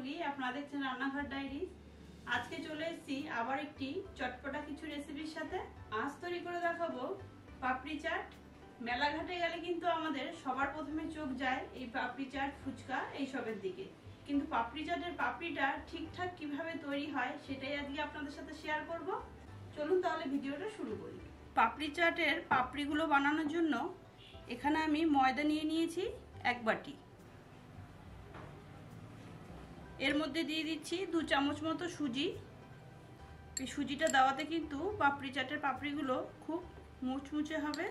পল্লী, আপনারা দেখছেন রান্নাঘর ডায়েরি। আজকে চলে এসেছি আবার একটি চটপটা কিছু রেসিপির সাথে। আজ তৈরি করে দেখাবো পাপড়ি চাট। মেলাঘাটে গেলে কিন্তু আমাদের সবার প্রথমে চোখ যায় এই পাপড়ি চাট, ফুচকা এইসবের দিকে, কিন্তু পাপড়ি চাটের পাপড়িটা ঠিকঠাক কিভাবে তৈরি হয় সেটাই আজকে আপনাদের সাথে শেয়ার করব। চলুন তাহলে ভিডিওটা শুরু করি। পাপড়ি চাটের পাপড়িগুলো বানানোর জন্য এখানে আমি ময়দা নিয়ে নিয়েছি 1 বাটি। এর মধ্যে দিয়ে দিচ্ছি 2 চামচ মতো সুজি। এই সুজিটা দেওয়াতে কিন্তু পাপড়ি চাটের পাপড়িগুলো খুব মুচমুচে হবে।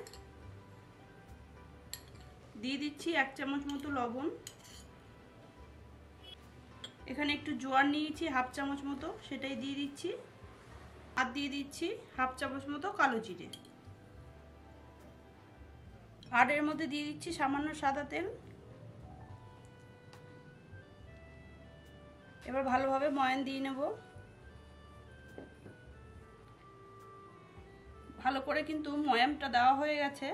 দিয়ে দিচ্ছি 1 চামচ মতো লবণ। এখানে একটু জোয়ান নিয়েছি 1/2 চামচ মতো, সেটাই দিয়ে দিচ্ছি। আর দিয়ে দিচ্ছি 1/2 চামচ মতো কালো জিরে। আর এর মধ্যে দিয়ে দিচ্ছি সামান্য সাদা তেল। এবার ভালোভাবে ময়ান দিয়ে নেব। ভালো করে কিন্তু ময়ামটা দেওয়া হয়ে গেছে।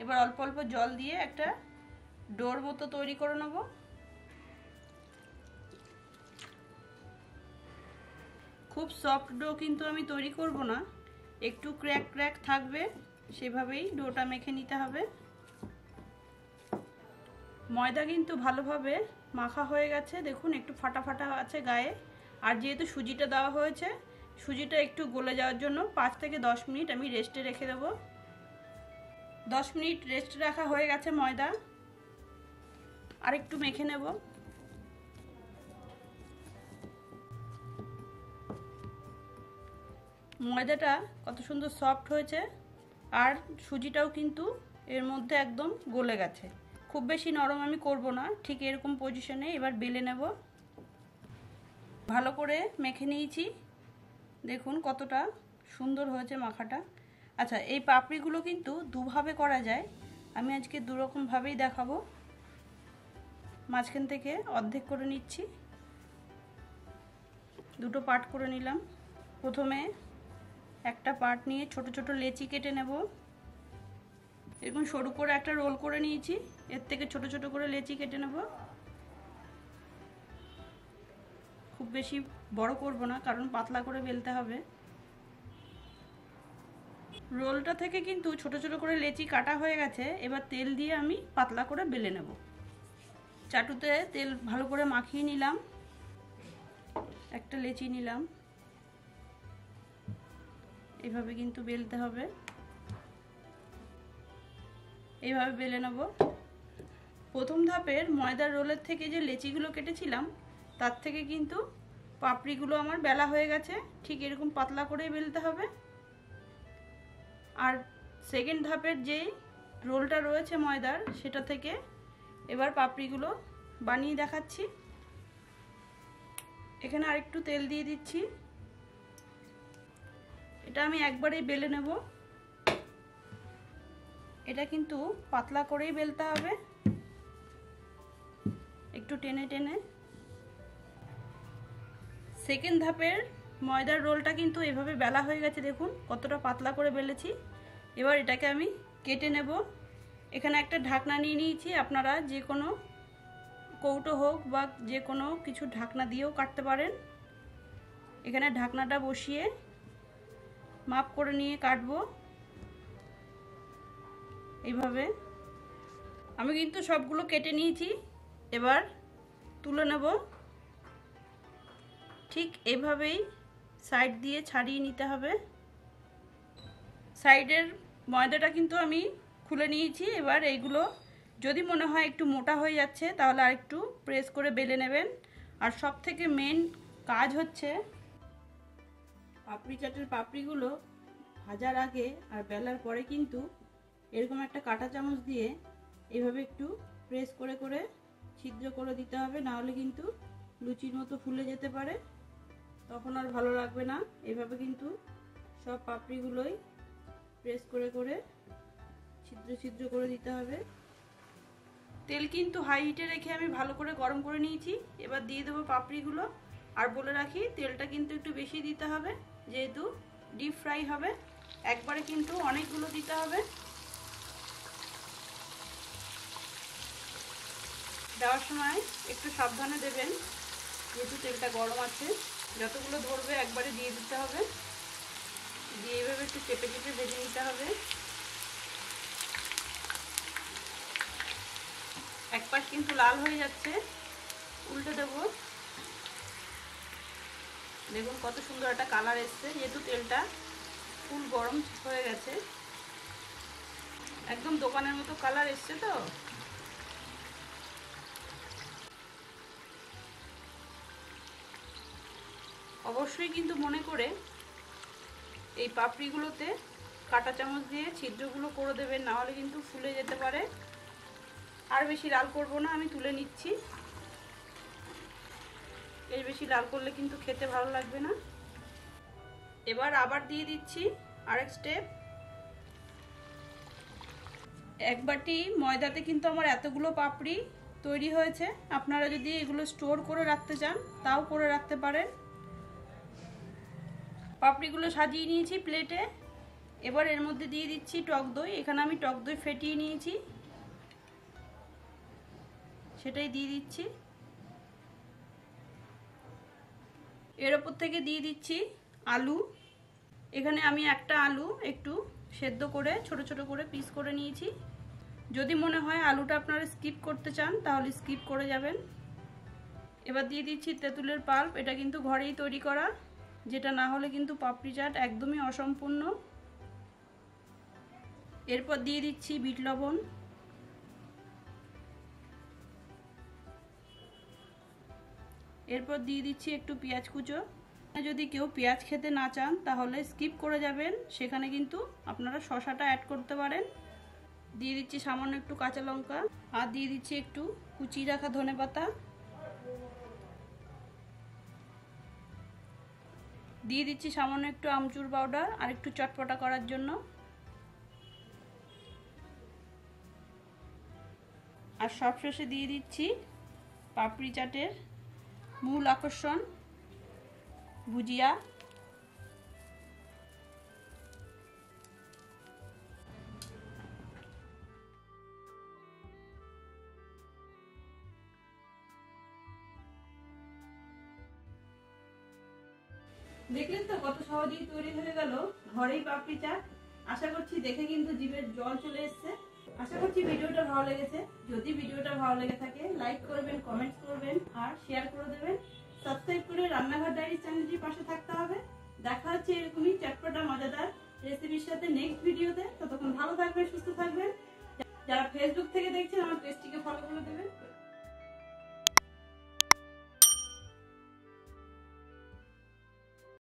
এবার অল্প অল্প জল দিয়ে একটা ডোর মতো তৈরি করে নেব। খুব সফট ডো কিন্তু আমি তৈরি করব না, একটু ক্র্যাক ক্র্যাক থাকবে, সেভাবেই ডোটা মেখে নিতে হবে। ময়দা কিন্তু ভালোভাবে মাখা হয়ে গেছে, দেখুন একটু ফাটা ফাটা আছে গায়ে। আর যেহেতু সুজিটা দেওয়া হয়েছে, সুজিটা একটু গলে যাওয়ার জন্য 5 থেকে 10 মিনিট আমি রেস্টে রেখে দেব। 10 মিনিট রেস্ট রাখা হয়ে গেছে ময়দা। আর একটু মেখে নেব। ময়দাটা কত সুন্দর সফট হয়েছে, আর সুজিটাও কিন্তু এর মধ্যে একদম গলে গেছে। খুব বেশি নরম আমি করব না, ঠিক এরকম পজিশনে এবার বেলে নেব। ভালো করে মেখে নিয়েছি, দেখুন কতটা সুন্দর হয়েছে মাখাটা। আচ্ছা, এই পাপড়িগুলো কিন্তু দুভাবে করা যায়, আমি আজকে দুরকমভাবেই দেখাবো। মাঝখান থেকে অর্ধেক করে নিচ্ছি, দুটো পার্ট করে নিলাম। প্রথমে একটা পার্ট নিয়ে ছোট ছোট লেচি কেটে নেব। এরকম সরু করে একটা রোল করে নিয়েছি, এর থেকে ছোট ছোট করে লেচি কেটে নেব। খুব বেশি বড় করব না, কারণ পাতলা করে বেলতে হবে। রোলটা থেকে কিন্তু ছোট ছোট করে লেচি কাটা হয়ে গেছে। এবার তেল দিয়ে আমি পাতলা করে বেলে নেব। চাটুতে তেল ভালো করে মাখিয়ে নিলাম। একটা লেচি নিলাম, এইভাবে কিন্তু বেলতে হবে। এইভাবে বেলে নেব। প্রথম ধাপের ময়দার রোলের থেকে যে লেচিগুলো কেটেছিলাম, তার থেকে কিন্তু পাপড়িগুলো আমার বেলা হয়ে গেছে। ঠিক এরকম পাতলা করেই বেলতে হবে। আর সেকেন্ড ধাপের যেই রোলটা রয়েছে ময়দার, সেটা থেকে এবার পাপড়িগুলো বানিয়ে দেখাচ্ছি। এখানে আরেকটু তেল দিয়ে দিচ্ছি। এটা আমি একবারেই বেলে নেব। এটা কিন্তু পাতলা করেই বেলতে হবে, একটু টেনে টেনে। সেকেন্ড ধাপের ময়দার রোলটা কিন্তু এভাবে বেলা হয়ে গেছে, দেখুন কতটা পাতলা করে বেলেছি। এবার এটাকে আমি কেটে নেব। এখানে একটা ঢাকনা নিয়ে নিয়েছি, আপনারা যে কোনো কৌটো হোক বা যে কোনো কিছু ঢাকনা দিয়েও কাটতে পারেন। এখানে ঢাকনাটা বসিয়ে মাপ করে নিয়ে কাটবো। এইভাবে আমি কিন্তু সবগুলো কেটে নিয়েছি, এবার তুলে নেব। ঠিক এভাবেই সাইড দিয়ে ছাড়িয়ে নিতে হবে। সাইডের ময়দাটা কিন্তু আমি খুলে নিয়েছি। এবার এইগুলো যদি মনে হয় একটু মোটা হয়ে যাচ্ছে, তাহলে আর একটু প্রেস করে বেলে নেবেন। আর সব থেকে মেন কাজ হচ্ছে পাপড়ি চাটের পাপড়িগুলো ভাজার আগে আর বেলার পরে কিন্তু এরকম একটা কাঁটা চামচ দিয়ে এভাবে একটু প্রেস করে করে ছিদ্র করে দিতে হবে, না হলে কিন্তু লুচির মতো ফুলে যেতে পারে, তখন আর ভালো লাগবে না। এভাবে কিন্তু সব পাপড়িগুলোই প্রেস করে করে ছিদ্র ছিদ্র করে দিতে হবে। তেল কিন্তু হাই হিটে রেখে আমি ভালো করে গরম করে নিয়েছি। এবার দিয়ে দেবো পাপড়িগুলো। আর বলে রাখি, তেলটা কিন্তু একটু বেশি দিতে হবে, যেহেতু ডিপ ফ্রাই হবে। একবারে কিন্তু অনেকগুলো দিতে হবে। দেওয়ার সময় একটু সাবধানে দেবেন, যেহেতু তেলটা গরম আছে, যতগুলো ধরবে একবারে দিয়ে দিতে হবে। দিয়ে এইভাবে একটু চেপে চেপে ভেজে নিতে হবে। এক পাশ কিন্তু লাল হয়ে যাচ্ছে, উল্টে দেবো। দেখুন কত সুন্দর একটা কালার এসছে, যেহেতু তেলটা ফুল গরম হয়ে গেছে। একদম দোকানের মতো কালার এসছে। তো অবশ্যই কিন্তু মনে করে এই পাপড়িগুলোতে কাঁটা চামচ দিয়ে ছিদ্রগুলো করে দেবেন, না হলে কিন্তু ফুলে যেতে পারে। আর বেশি লাল করব না, আমি তুলে নিচ্ছি। এর বেশি লাল করলে কিন্তু খেতে ভালো লাগবে না। এবার আবার দিয়ে দিচ্ছি আরেক স্টেপ। এক বাটি ময়দাতে কিন্তু আমার এতগুলো পাপড়ি তৈরি হয়েছে। আপনারা যদি এগুলো স্টোর করে রাখতে চান তাও করে রাখতে পারেন। পাপড়িগুলো সাজিয়ে নিয়েছি প্লেটে। এবার এর মধ্যে দিয়ে দিচ্ছি টক দই। এখানে আমি টক দই ফেটিয়ে নিয়েছি, সেটাই দিয়ে দিচ্ছি। এর ওপর থেকে দিয়ে দিচ্ছি আলু। এখানে আমি একটা আলু একটু সেদ্ধ করে ছোট ছোট করে পিস করে নিয়েছি। যদি মনে হয় আলুটা আপনারা স্কিপ করতে চান তাহলে স্কিপ করে যাবেন। এবার দিয়ে দিচ্ছি তেঁতুলের পাল্প। এটা কিন্তু ঘরেই তৈরি করা, যেটা না হলে কিন্তু পাপড়ি চাট একদমই অসম্পূর্ণ। এরপর দিয়ে দিচ্ছি বিট লবণ। এরপর দিয়ে দিচ্ছি একটু পেঁয়াজ কুচো। যদি কেউ পেঁয়াজ খেতে না চান তাহলে স্কিপ করে যাবেন, সেখানে কিন্তু আপনারা শসাটা অ্যাড করতে পারেন। দিয়ে দিচ্ছি সামান্য একটু কাঁচা লঙ্কা, আর দিয়ে দিচ্ছি একটু কুচিয়ে রাখা ধনেপাতা। দিয়ে দিচ্ছি সামান্য একটু আমচুর পাউডার আর একটু চটপটা করার জন্য। আর সবশেষে দিয়ে দিচ্ছি পাপড়ি চাটের মূল আকর্ষণ, ভুজিয়া। দেখলেন তো কত সহজেই তৈরি হয়ে গেল ঘরেই পাপড়ি চাট। আশা করছি দেখে কিন্তু জিভের জল চলে এসছে। আশা করছি ভিডিওটা ভালো লেগেছে। যদি ভিডিওটা ভালো লেগে থাকে লাইক করবেন, কমেন্টস করবেন আর শেয়ার করে দেবেন। সাবস্ক্রাইব করে রান্নাঘর ডায়েরি চ্যানেলটির পাশে থাকতে হবে। দেখা হচ্ছে এরকমই চটপটা মজাদার রেসিপির সাথে নেক্সট ভিডিওতে। ততক্ষণ ভালো থাকবেন, সুস্থ থাকবেন। যারা ফেসবুক থেকে দেখছেন আমার পেজটিকে ফলো করে দেবেন।